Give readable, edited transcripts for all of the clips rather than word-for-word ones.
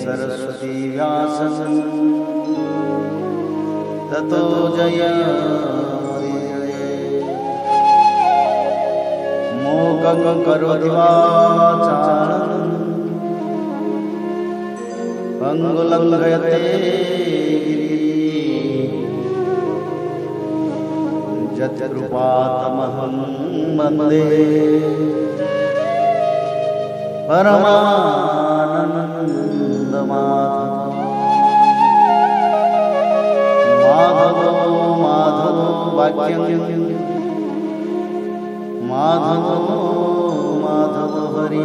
सरस्वती व्यासं ततो मोकं करोति वाचालं पंगुलंघयते यत्कृपातमहं वन्दे परमानन्दमाधवो माधवो वाक्यं माधवो हरि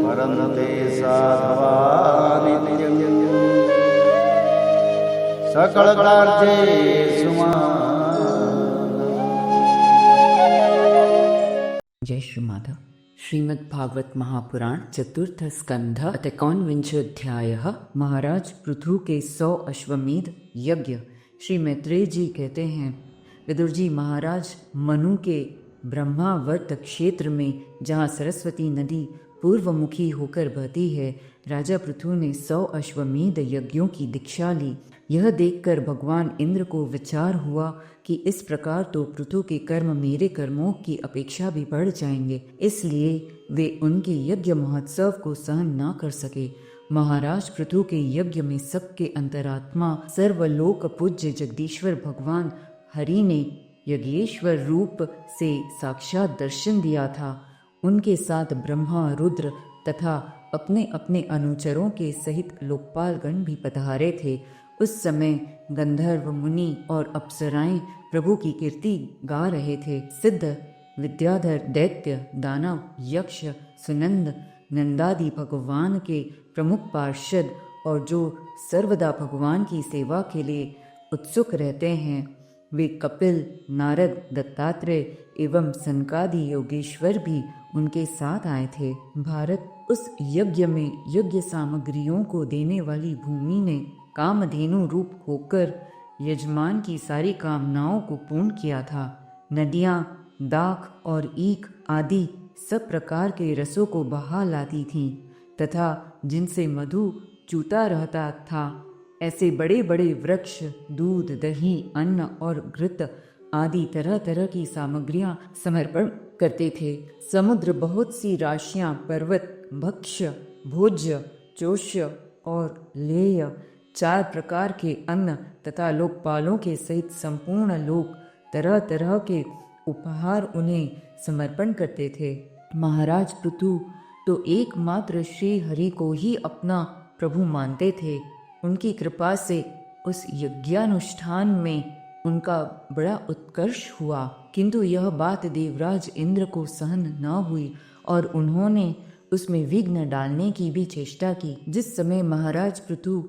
परन्ते साधवा नित्यं सकलकार्येषु जय श्री माधव। श्रीमद् भागवत महापुराण चतुर्थ स्कंध अथ 51 महाराज पृथु के 100 अश्वमेध यज्ञ। श्री मैत्रेय जी कहते हैं, विदुर जी, महाराज मनु के ब्रह्मावर्त क्षेत्र में जहाँ सरस्वती नदी पूर्वमुखी होकर बहती है, राजा पृथु ने 100 अश्वमेध यज्ञों की दीक्षा ली। यह देखकर भगवान इंद्र को विचार हुआ कि इस प्रकार तो पृथु के कर्म मेरे कर्मों की अपेक्षा भी बढ़ जाएंगे, इसलिए वे उनके यज्ञ महोत्सव को सहन न कर सके। महाराज पृथु के यज्ञ में सबके अंतरात्मा सर्वलोक पूज्य जगदीश्वर भगवान हरि ने यज्ञेश्वर रूप से साक्षात दर्शन दिया था। उनके साथ ब्रह्मा, रुद्र तथा अपने अपने अनुचरों के सहित लोकपालगण भी पधारे थे। उस समय गंधर्व, मुनि और अप्सराएं प्रभु की कीर्ति गा रहे थे। सिद्ध, विद्याधर, दैत्य, दानव, यक्ष, सुनंद, नंदादि भगवान के प्रमुख पार्षद और जो सर्वदा भगवान की सेवा के लिए उत्सुक रहते हैं, वे कपिल, नारद, दत्तात्रेय एवं सनकादि योगेश्वर भी उनके साथ आए थे। भारत, उस यज्ञ में यज्ञ सामग्रियों को देने वाली भूमि ने कामधेनु रूप होकर यजमान की सारी कामनाओं को पूर्ण किया था। नदियाँ, दाख और ईख आदि सब प्रकार के रसों को बहा लाती थीं तथा जिनसे मधु चूता रहता था, ऐसे बड़े बड़े वृक्ष दूध, दही, अन्न और घृत आदि तरह तरह की सामग्रियां समर्पण करते थे। समुद्र बहुत सी राशियां, पर्वत, भक्ष्य, भोज्य, चोष्य और लेय, 4 प्रकार के अन्न तथा लोकपालों के सहित संपूर्ण लोक तरह तरह के उपहार उन्हें समर्पण करते थे। महाराज पृथु तो एकमात्र श्री हरि को ही अपना प्रभु मानते थे। उनकी कृपा से उस यज्ञानुष्ठान में उनका बड़ा उत्कर्ष हुआ, किंतु यह बात देवराज इंद्र को सहन न हुई और उन्होंने उसमें विघ्न डालने की भी चेष्टा की। जिस समय महाराज पृथु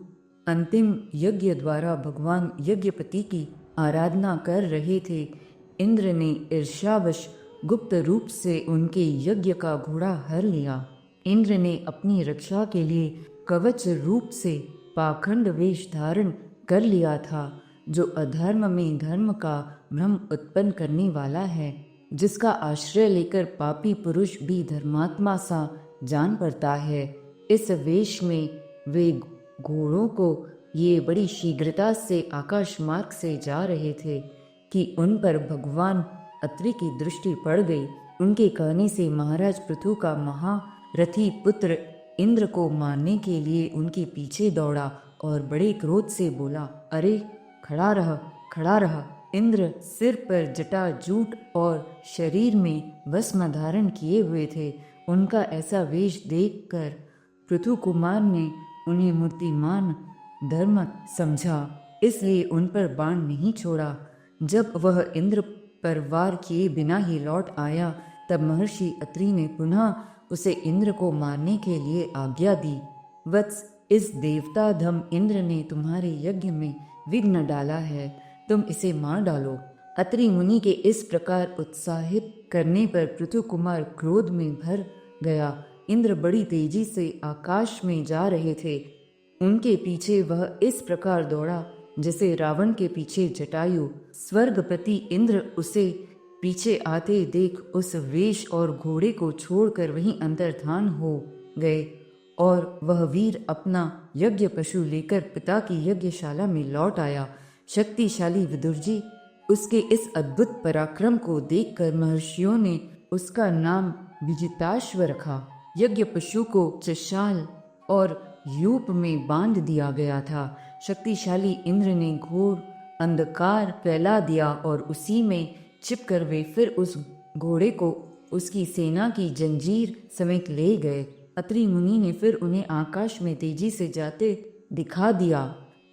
अंतिम यज्ञ द्वारा भगवान यज्ञपति की आराधना कर रहे थे, इंद्र ने ईर्ष्यावश गुप्त रूप से उनके यज्ञ का घोड़ा हर लिया। इंद्र ने अपनी रक्षा के लिए कवच रूप से पाखंड वेश धारण कर लिया था, जो अधर्म में धर्म का भ्रम उत्पन्न करने वाला है, जिसका आश्रय लेकर पापी पुरुष भी धर्मात्मा सा जान पड़ता है। इस वेश में वे घोड़ों को ये बड़ी शीघ्रता से आकाश मार्ग से जा रहे थे कि उन पर भगवान अत्रि की दृष्टि पड़ गई। उनके कहने से महाराज पृथु का महारथी पुत्र इंद्र को मारने के लिए उनके पीछे दौड़ा और बड़े क्रोध से बोला, अरे खड़ा रह, खड़ा रह। इंद्र सिर पर जटा, जूट और शरीर में भस्म धारण किए हुए थे। उनका ऐसा वेश देखकर पृथु कुमार ने उन्हें मूर्तिमान धर्म समझा, इसलिए उन पर बाण नहीं छोड़ा। जब वह इंद्र पर वार किए बिना ही लौट आया, तब महर्षि अत्रि ने पुनः उसे इंद्र को मारने के लिए आज्ञा दी। वत्स, इस देवताधम इंद्र ने तुम्हारे यज्ञ में विघ्न डाला है, तुम इसे मार डालो। अत्रि मुनि के इस प्रकार उत्साहित करने पर पृथु कुमार क्रोध में भर गया। इंद्र बड़ी तेजी से आकाश में जा रहे थे। उनके पीछे वह इस प्रकार दौड़ा जैसे रावण के पीछे जटायु। स्वर्गपति इंद्र उसे पीछे आते देख उस वेश और घोड़े को छोड़कर वहीं अंतर्धान हो गए और वह वीर अपना यज्ञ पशु लेकर पिता की यज्ञशाला में लौट आया। शक्तिशाली विदुर जी, उसके इस अद्भुत पराक्रम को देखकर महर्षियों ने उसका नाम विजिताश्व रखा। यज्ञ पशु को त्रिशाल और यूप में बांध दिया गया था। शक्तिशाली इंद्र ने घोर अंधकार फैला दिया और उसी में छिपकर वे फिर उस घोड़े को उसकी सेना की जंजीर समेत ले गए। अत्रि मुनि ने फिर उन्हें आकाश में तेजी से जाते दिखा दिया,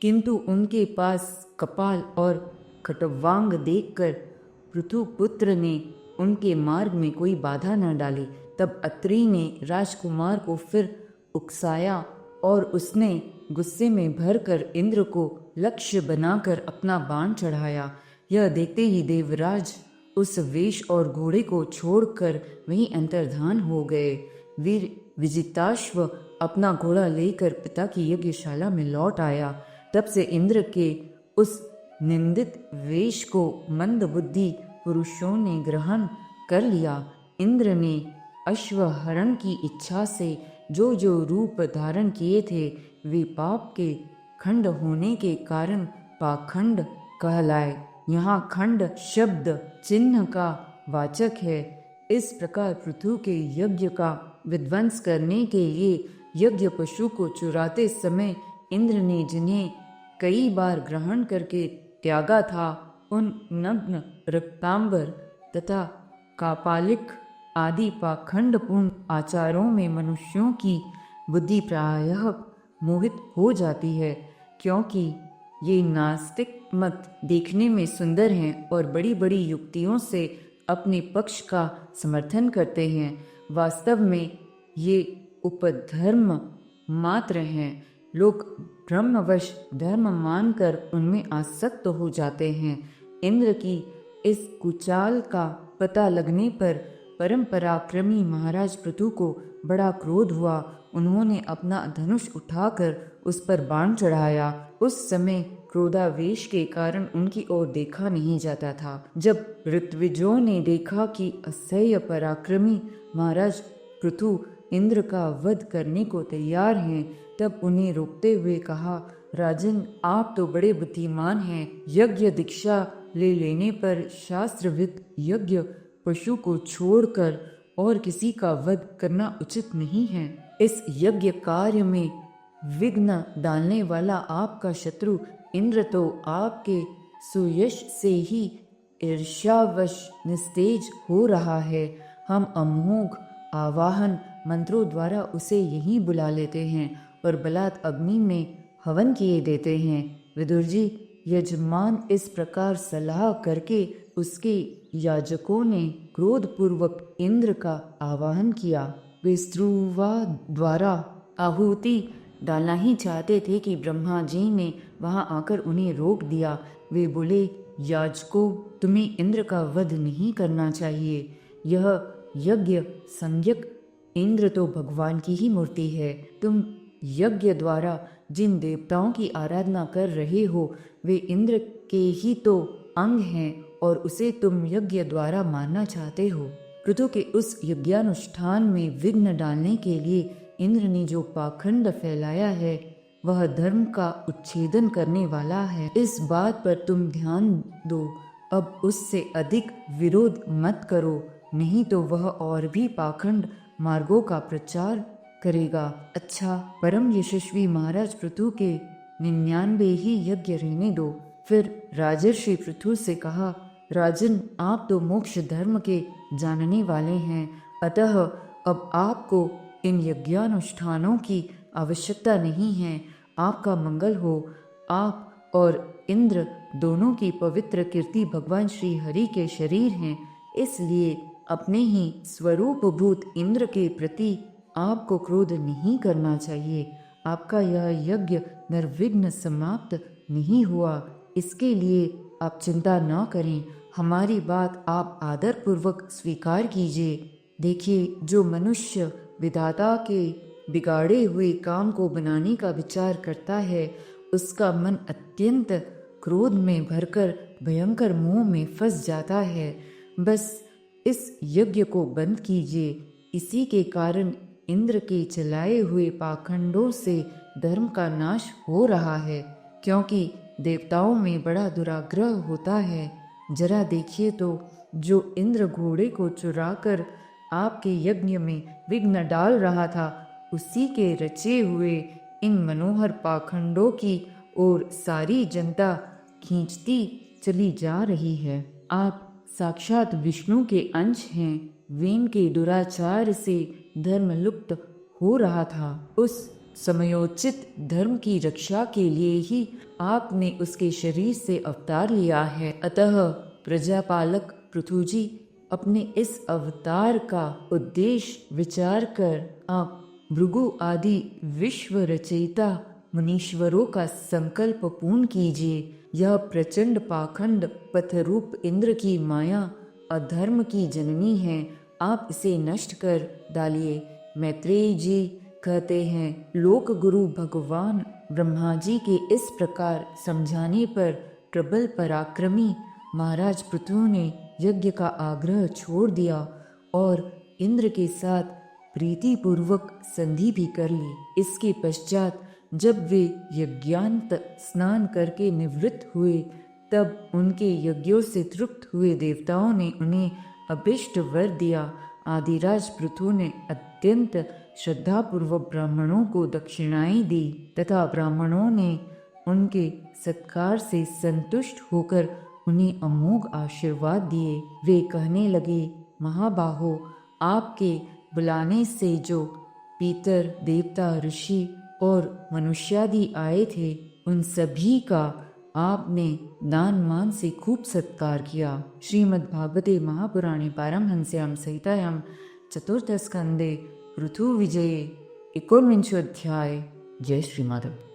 किंतु उनके पास कपाल और खटवांग देखकर पृथु पुत्र ने उनके मार्ग में कोई बाधा न डाली। तब अत्रि ने राजकुमार को फिर उकसाया और उसने गुस्से में भरकर इंद्र को लक्ष्य बनाकर अपना बाण चढ़ाया। यह देखते ही देवराज उस वेश और घोड़े को छोड़कर वहीं अंतर्धान हो गए। वीर विजिताश्व अपना घोड़ा लेकर पिता की यज्ञशाला में लौट आया। तब से इंद्र के उस निंदित वेश को मंदबुद्धि पुरुषों ने ग्रहण कर लिया। इंद्र ने अश्वहरण की इच्छा से जो जो रूप धारण किए थे वे पाप के खंड होने के कारण पाखंड कहलाए। यहाँ खंड शब्द चिन्ह का वाचक है। इस प्रकार पृथु के यज्ञ का विध्वंस करने के लिए यज्ञ पशु को चुराते समय इंद्र ने जिन्हें कई बार ग्रहण करके त्यागा था, उन नग्न रक्तांबर तथा कापालिक आदि पाखंडपूर्ण आचारों में मनुष्यों की बुद्धि प्रायः मोहित हो जाती है, क्योंकि ये नास्तिक मत देखने में सुंदर हैं और बड़ी बड़ी युक्तियों से अपने पक्ष का समर्थन करते हैं। वास्तव में ये उपधर्म मात्र हैं। लोग ब्रह्मवश धर्म मानकर उनमें आसक्त हो जाते हैं। इंद्र की इस कुचाल का पता लगने पर परम पराक्रमी महाराज पृथु को बड़ा क्रोध हुआ। उन्होंने अपना धनुष उठाकर उस पर बाण चढ़ाया। उस समय क्रोधावेश के कारण उनकी ओर देखा नहीं जाता था। जब ऋत्विजों ने देखा कि असह्य पराक्रमी महाराज पृथु इंद्र का वध करने को तैयार हैं, तब उन्हें रोकते हुए कहा, राजन, आप तो बड़े बुद्धिमान हैं। यज्ञ दीक्षा ले लेने पर शास्त्रविद यज्ञ पशु को छोड़कर और किसी का वध करना उचित नहीं है। इस यज्ञ कार्य में विघ्न डालने वाला आपका शत्रु इंद्र तो आपके सुयश से ही ईर्ष्यावश निस्तेज हो रहा है। हम अमोघ आवाहन मंत्रों द्वारा उसे यहीं बुला लेते हैं और बलात् अग्नि में हवन किए देते हैं। विदुर जी, यजमान इस प्रकार सलाह करके उसके याजकों ने क्रोधपूर्वक इंद्र का आवाहन किया। वे स्त्रुवा द्वारा आहुति डालना ही चाहते थे कि ब्रह्मा जी ने वहां आकर उन्हें रोक दिया। वे बोले, याजकों, तुम्हें इंद्र का वध नहीं करना चाहिए। यह यज्ञ संज्ञक इंद्र तो भगवान की ही मूर्ति है। तुम यज्ञ द्वारा जिन देवताओं की आराधना कर रहे हो वे इंद्र के ही तो अंग हैं और उसे तुम यज्ञ द्वारा मानना चाहते हो। पृथु के उस यज्ञानुष्ठान में विघ्न डालने के लिए इंद्र ने जो पाखंड फैलाया है वह धर्म का उच्छेदन करने वाला है। इस बात पर तुम ध्यान दो। अब उससे अधिक विरोध मत करो, नहीं तो वह और भी पाखंड मार्गों का प्रचार करेगा। अच्छा, परम यशस्वी महाराज पृथु के 99 ही यज्ञ रहने दो। फिर राजर्षि पृथु से कहा, राजन, आप तो मोक्ष धर्म के जानने वाले हैं, अतः अब आपको इन यज्ञानुष्ठानों की आवश्यकता नहीं है। आपका मंगल हो। आप और इंद्र दोनों की पवित्र कीर्ति भगवान श्री हरि के शरीर हैं, इसलिए अपने ही स्वरूपभूत इंद्र के प्रति आपको क्रोध नहीं करना चाहिए। आपका यह यज्ञ निर्विघ्न समाप्त नहीं हुआ, इसके लिए आप चिंता न करें। हमारी बात आप आदर पूर्वक स्वीकार कीजिए। देखिए, जो मनुष्य विधाता के बिगाड़े हुए काम को बनाने का विचार करता है उसका मन अत्यंत क्रोध में भरकर भयंकर मोह में फंस जाता है। बस इस यज्ञ को बंद कीजिए। इसी के कारण इंद्र के चलाए हुए पाखंडों से धर्म का नाश हो रहा है, क्योंकि देवताओं में बड़ा दुराग्रह होता है। जरा देखिए तो, जो इंद्र घोड़े को चुराकर आपके यज्ञ में विघ्न डाल रहा था, उसी के रचे हुए इन मनोहर पाखंडों की ओर सारी जनता खींचती चली जा रही है। आप साक्षात विष्णु के अंश हैं। वेन के दुराचार से धर्म लुप्त हो रहा था। उस समयोचित धर्म की रक्षा के लिए ही आपने उसके शरीर से अवतार लिया है। अतः प्रजापालक पृथु जी, अपने इस अवतार का उद्देश्य विचार कर आप भृगु आदि विश्व रचयिता मुनीश्वरों का संकल्प पूर्ण कीजिए। यह प्रचंड पाखंड पथरूप इंद्र की माया अधर्म की जननी है। आप इसे नष्ट कर डालिए। मैत्रेय जी कहते हैं, लोक गुरु भगवान ब्रह्मा जी के इस प्रकार समझाने पर प्रबल पराक्रमी महाराज पृथु ने यज्ञ का आग्रह छोड़ दिया और इंद्र के साथ प्रीतिपूर्वक संधि भी कर ली। इसके पश्चात जब वे यज्ञांत स्नान करके निवृत्त हुए, तब उनके यज्ञों से तृप्त हुए देवताओं ने उन्हें अभिष्ट वर दिया। आदिराज पृथु ने अत्यंत श्रद्धापूर्वक ब्राह्मणों को दक्षिणाएं दी तथा ब्राह्मणों ने उनके सत्कार से संतुष्ट होकर उन्हें अमोघ आशीर्वाद दिए। वे कहने लगे, महाबाहो, आपके बुलाने से जो पीतर देवता ऋषि और मनुष्यादि आए थे, उन सभी का आपने दान मान से खूब सत्कार किया। श्रीमद्भागवते महापुराणे पारमहंस्यां संहितायां चतुर्थ स्कंदे पृथु विजये 19 अध्याय। जय श्री माधव।